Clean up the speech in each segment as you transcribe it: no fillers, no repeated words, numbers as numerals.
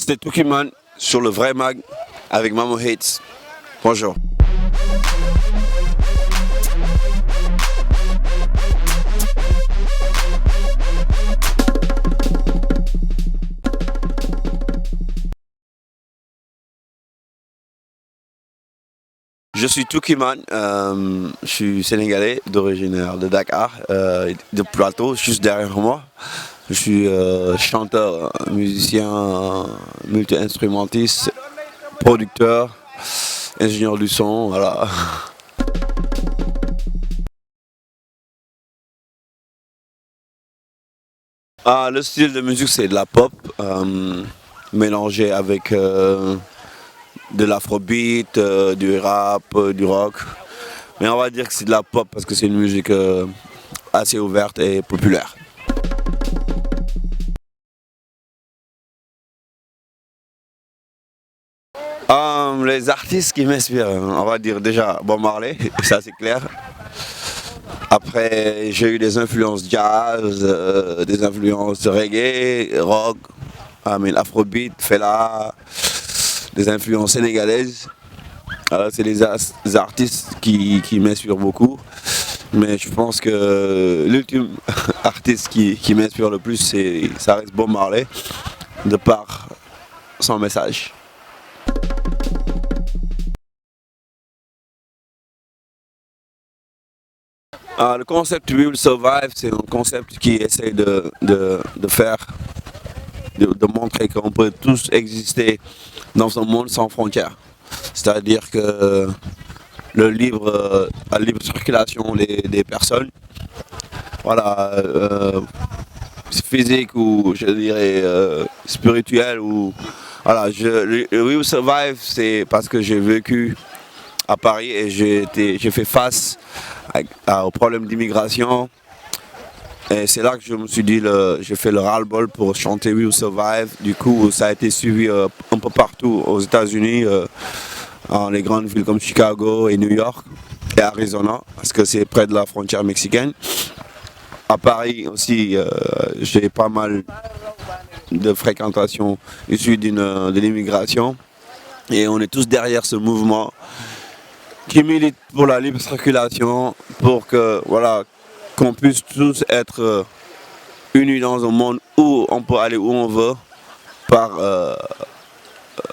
C'était Tukiman sur le vrai mag avec Mamo Hates. Bonjour. Je suis Tukiman, je suis sénégalais d'origine de Dakar, de Plateau, juste derrière moi. Je suis chanteur, musicien, multi-instrumentiste, producteur, ingénieur du son, voilà. Ah, le style de musique c'est de la pop, mélangé avec de l'afrobeat, du rap, du rock. Mais on va dire que c'est de la pop parce que c'est une musique assez ouverte et populaire. Les artistes qui m'inspirent, on va dire déjà Bob Marley, ça c'est clair. Après, j'ai eu des influences jazz, des influences reggae, rock, afrobeat, fela, des influences sénégalaises. C'est des artistes qui m'inspirent beaucoup. Mais je pense que l'ultime artiste qui m'inspire le plus, ça reste Bob Marley, de par son message. Le concept We Will Survive, c'est un concept qui essaie de faire, de montrer qu'on peut tous exister dans un monde sans frontières. C'est-à-dire que la libre circulation des personnes, voilà, physique ou je dirais spirituelle ou voilà, le We Will Survive, c'est parce que j'ai vécu à Paris et j'ai fait face au problème d'immigration. Et c'est là que je me suis dit, j'ai fait le ras-le-bol pour chanter We Will Survive. Du coup, ça a été suivi un peu partout aux États-Unis, dans les grandes villes comme Chicago et New York et Arizona, parce que c'est près de la frontière mexicaine. À Paris aussi, j'ai pas mal de fréquentation issue de l'immigration. Et on est tous derrière ce mouvement qui milite pour la libre circulation, pour que voilà, qu'on puisse tous être unis dans un monde où on peut aller où on veut, par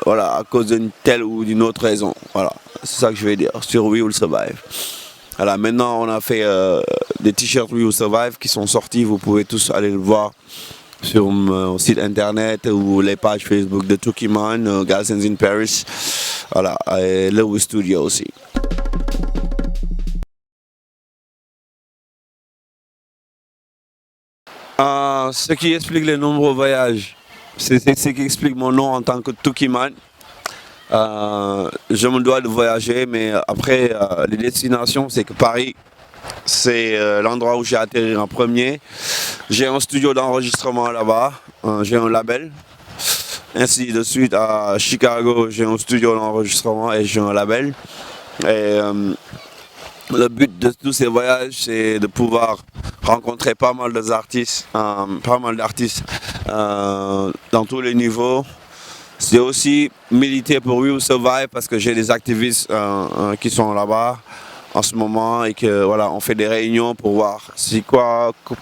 voilà, à cause d'une telle ou d'une autre raison. Voilà, c'est ça que je vais dire sur We Will Survive. Voilà, maintenant on a fait des t-shirts We Will Survive qui sont sortis, vous pouvez tous aller le voir sur mon site internet ou les pages Facebook de Tukiman, Galsons in Paris, voilà, et Lewis Studio aussi. Ce qui explique les nombreux voyages, c'est ce qui explique mon nom en tant que Tukiman. Je me dois de voyager, mais après, les destinations, c'est que Paris, c'est l'endroit où j'ai atterri en premier. J'ai un studio d'enregistrement là-bas, j'ai un label. Ainsi de suite, à Chicago, j'ai un studio d'enregistrement et j'ai un label. Et le but de tous ces voyages, c'est de pouvoir rencontrer pas mal d'artistes, dans tous les niveaux. C'est aussi militer pour We Will Survive parce que j'ai des activistes qui sont là-bas en ce moment et que voilà, on fait des réunions pour voir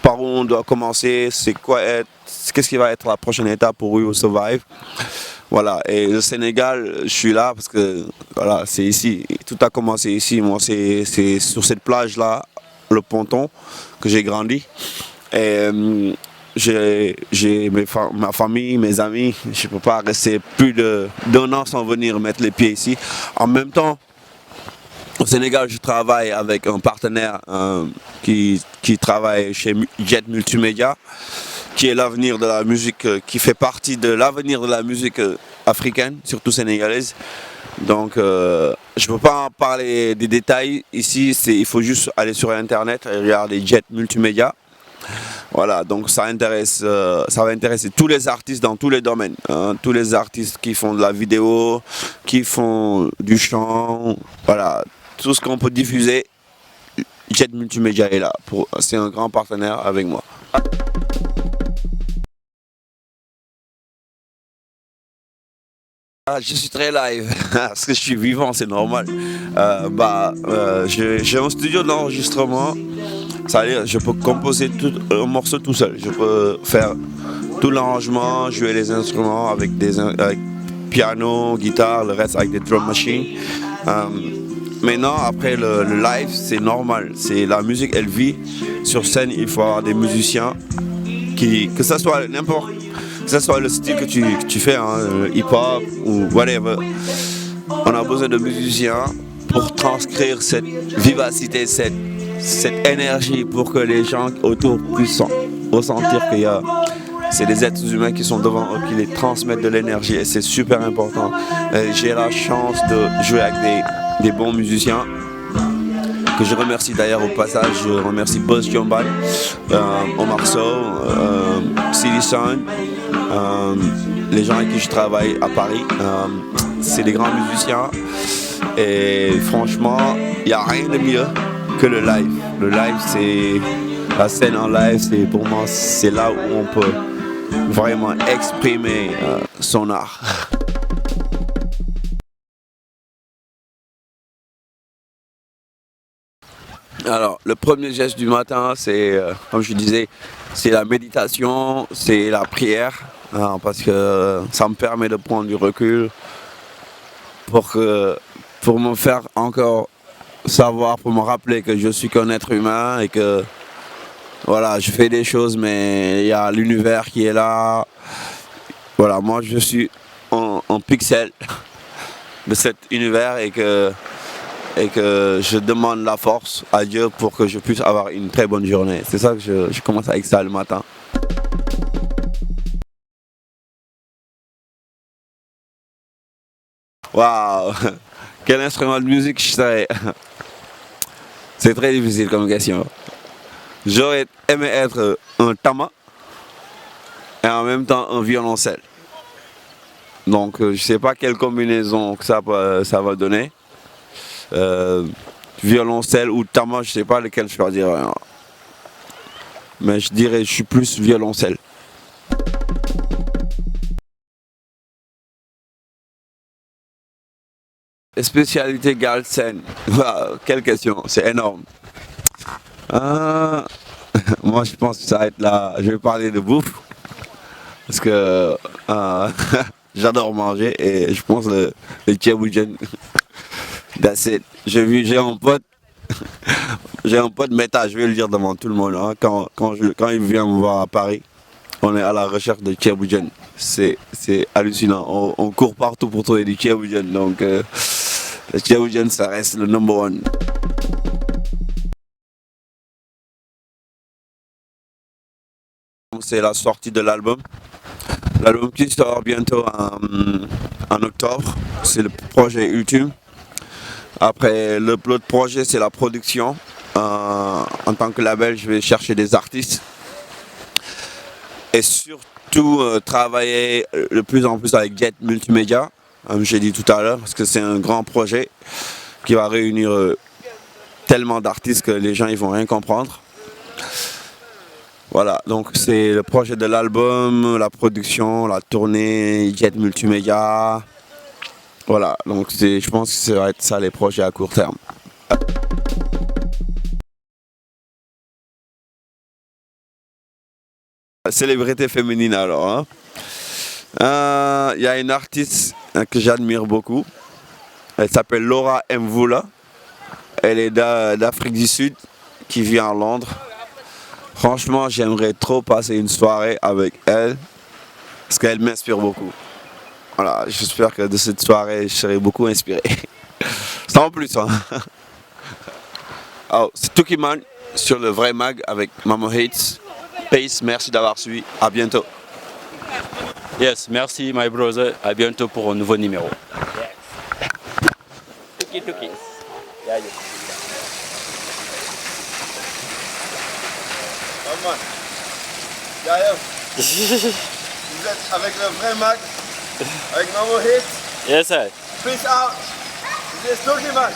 par où on doit commencer, qu'est-ce qui va être la prochaine étape pour We Will Survive. Voilà, et le Sénégal, je suis là parce que voilà, c'est ici, tout a commencé ici. Moi, c'est sur cette plage-là, le ponton, que j'ai grandi. Et j'ai ma famille, mes amis, je ne peux pas rester plus d'un an sans venir mettre les pieds ici. En même temps, au Sénégal, je travaille avec un partenaire qui travaille chez Jet Multimédia, qui est l'avenir de la musique, qui fait partie de l'avenir de la musique africaine, surtout sénégalaise. Donc je ne peux pas en parler des détails ici, il faut juste aller sur internet et regarder Jet Multimédia. Voilà, donc ça va intéresser tous les artistes dans tous les domaines, hein, tous les artistes qui font de la vidéo, qui font du chant, voilà, tout ce qu'on peut diffuser, Jet Multimédia est là, c'est un grand partenaire avec moi. Ah, je suis très live, parce que je suis vivant, c'est normal. J'ai un studio d'enregistrement, c'est-à-dire je peux composer tout un morceau tout seul. Je peux faire tout l'arrangement, jouer les instruments avec piano, guitare, le reste avec des drum machines. Maintenant, après le live, c'est normal. C'est la musique, elle vit. Sur scène, il faut avoir des musiciens que ça soit n'importe, que ça soit le style que tu fais, hein, hip-hop ou whatever. On a besoin de musiciens pour transcrire cette vivacité, cette énergie, pour que les gens autour puissent ressentir c'est des êtres humains qui sont devant eux, qui les transmettent de l'énergie, et c'est super important. J'ai la chance de jouer avec des bons musiciens, que je remercie d'ailleurs au passage. Je remercie Buzz Jomban, Omar Sow, Silly Son, les gens avec qui je travaille à Paris. C'est des grands musiciens, et franchement, il n'y a rien de mieux que le live. Le live, c'est la scène en live, pour moi, c'est là où on peut vraiment exprimer son art. Alors, le premier geste du matin, c'est, comme je disais, c'est la méditation, c'est la prière, hein, parce que ça me permet de prendre du recul pour me faire encore savoir, pour me rappeler que je suis qu'un être humain et que voilà, je fais des choses, mais il y a l'univers qui est là. Voilà, moi je suis un pixel de cet univers, et que je demande la force à Dieu pour que je puisse avoir une très bonne journée. C'est ça que je commence avec ça le matin. Waouh, quel instrument de musique je serais? C'est très difficile comme question. J'aurais aimé être un tama et en même temps un violoncelle. Donc je ne sais pas quelle combinaison que ça va donner. Violoncelle ou tama, je ne sais pas lequel choisir. Mais je dirais je suis plus violoncelle. Spécialité Galsen. Wow, quelle question, c'est énorme. Moi je pense que ça va être là. Je vais parler de bouffe. Parce que j'adore manger, et je pense le tchéboujen. That's it. J'ai un pote. J'ai un pote méta, je vais le dire devant tout le monde, hein, quand il vient me voir à Paris, on est à la recherche de tchéboujen. C'est hallucinant. On court partout pour trouver du tchéboujen. Donc le tchéboujen, ça reste le number one. C'est la sortie de l'album. L'album qui sort bientôt en octobre. C'est le projet ultime. Après, l'autre projet, c'est la production. En tant que label, je vais chercher des artistes. Et surtout, travailler de plus en plus avec Jet Multimédia, comme j'ai dit tout à l'heure, parce que c'est un grand projet qui va réunir tellement d'artistes que les gens ils vont rien comprendre. Voilà, donc c'est le projet de l'album, la production, la tournée, Jet Multimédia. Voilà, donc je pense que ça va être ça les projets à court terme. Célébrité féminine alors. Hein. Y a une artiste que j'admire beaucoup. Elle s'appelle Laura Mvula. Elle est d'Afrique du Sud, qui vit à Londres. Franchement, j'aimerais trop passer une soirée avec elle, parce qu'elle m'inspire beaucoup. Voilà, j'espère que de cette soirée, je serai beaucoup inspiré. Sans plus, hein. Alors, c'est Tukiman sur le Vrai Mag avec Mamo Hates. Peace, merci d'avoir suivi. À bientôt. Yes, merci my brother. À bientôt pour un nouveau numéro. Tuki Tuki. Yeah, yeah. Vous êtes avec le Vrai Mag, avec Mamo Hits. Yes, sir. Peace out. This is Tukiman.